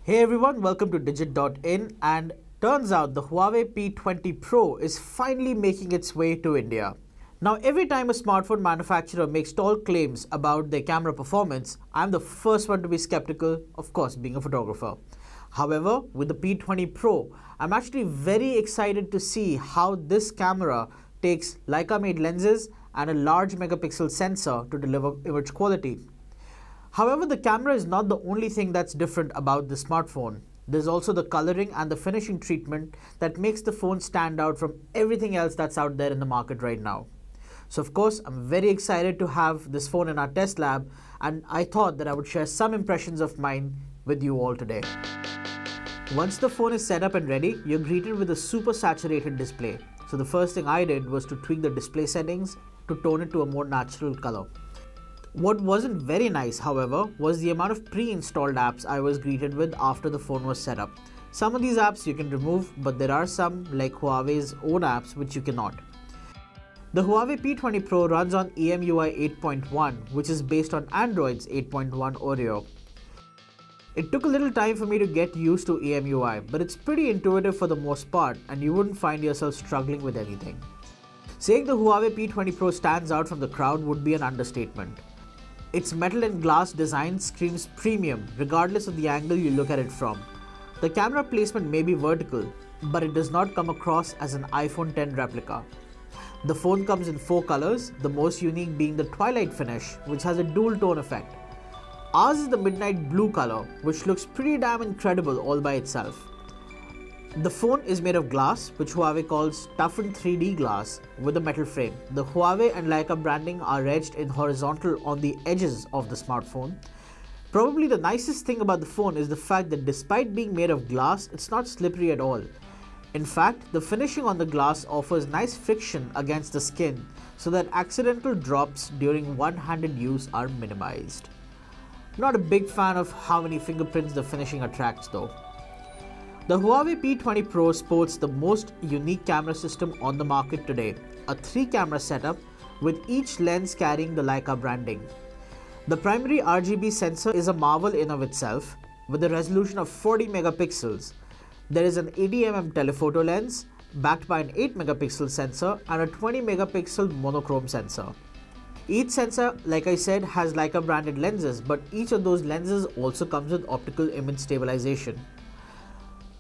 Hey everyone, welcome to Digit.in, and turns out the Huawei P20 Pro is finally making its way to India. Now every time a smartphone manufacturer makes tall claims about their camera performance, I'm the first one to be skeptical, of course being a photographer. However, with the P20 Pro, I'm actually very excited to see how this camera takes Leica made lenses and a large megapixel sensor to deliver image quality. However, the camera is not the only thing that's different about the smartphone. There's also the coloring and the finishing treatment that makes the phone stand out from everything else that's out there in the market right now. So of course, I'm very excited to have this phone in our test lab, and I thought that I would share some impressions of mine with you all today. Once the phone is set up and ready, you're greeted with a super saturated display. So the first thing I did was to tweak the display settings to tone it to a more natural color. What wasn't very nice, however, was the amount of pre-installed apps I was greeted with after the phone was set up. Some of these apps you can remove, but there are some, like Huawei's own apps, which you cannot. The Huawei P20 Pro runs on EMUI 8.1, which is based on Android's 8.1 Oreo. It took a little time for me to get used to EMUI, but it's pretty intuitive for the most part, and you wouldn't find yourself struggling with anything. Saying the Huawei P20 Pro stands out from the crowd would be an understatement. Its metal and glass design screams premium regardless of the angle you look at it from. The camera placement may be vertical, but it does not come across as an iPhone X replica. The phone comes in 4 colors, the most unique being the twilight finish, which has a dual tone effect. Ours is the midnight blue color, which looks pretty damn incredible all by itself. The phone is made of glass, which Huawei calls toughened 3D glass, with a metal frame. The Huawei and Leica branding are etched in horizontal on the edges of the smartphone. Probably the nicest thing about the phone is the fact that despite being made of glass, it's not slippery at all. In fact, the finishing on the glass offers nice friction against the skin so that accidental drops during one-handed use are minimized. Not a big fan of how many fingerprints the finishing attracts though. The Huawei P20 Pro sports the most unique camera system on the market today, a 3-camera setup with each lens carrying the Leica branding. The primary RGB sensor is a marvel in of itself, with a resolution of 40 megapixels. There is an 80mm telephoto lens, backed by an 8 megapixel sensor and a 20 megapixel monochrome sensor. Each sensor, like I said, has Leica branded lenses, but each of those lenses also comes with optical image stabilization.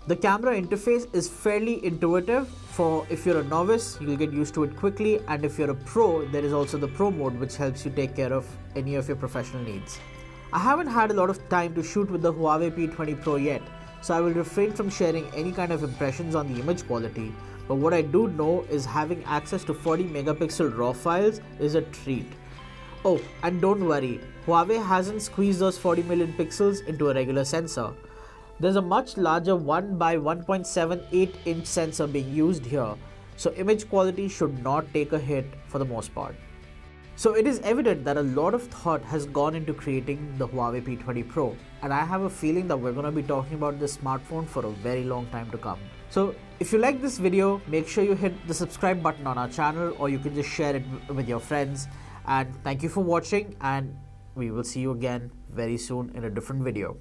The camera interface is fairly intuitive. For if you're a novice, you'll get used to it quickly, and if you're a pro, there is also the Pro mode, which helps you take care of any of your professional needs. I haven't had a lot of time to shoot with the Huawei P20 Pro yet, so I will refrain from sharing any kind of impressions on the image quality, but what I do know is having access to 40 megapixel RAW files is a treat. Oh, and don't worry, Huawei hasn't squeezed those 40 million pixels into a regular sensor. There's a much larger 1 by 1.78 inch sensor being used here, so image quality should not take a hit for the most part. So it is evident that a lot of thought has gone into creating the Huawei P20 Pro, and I have a feeling that we're going to be talking about this smartphone for a very long time to come. So if you like this video, make sure you hit the subscribe button on our channel, or you can just share it with your friends. And thank you for watching, and we will see you again very soon in a different video.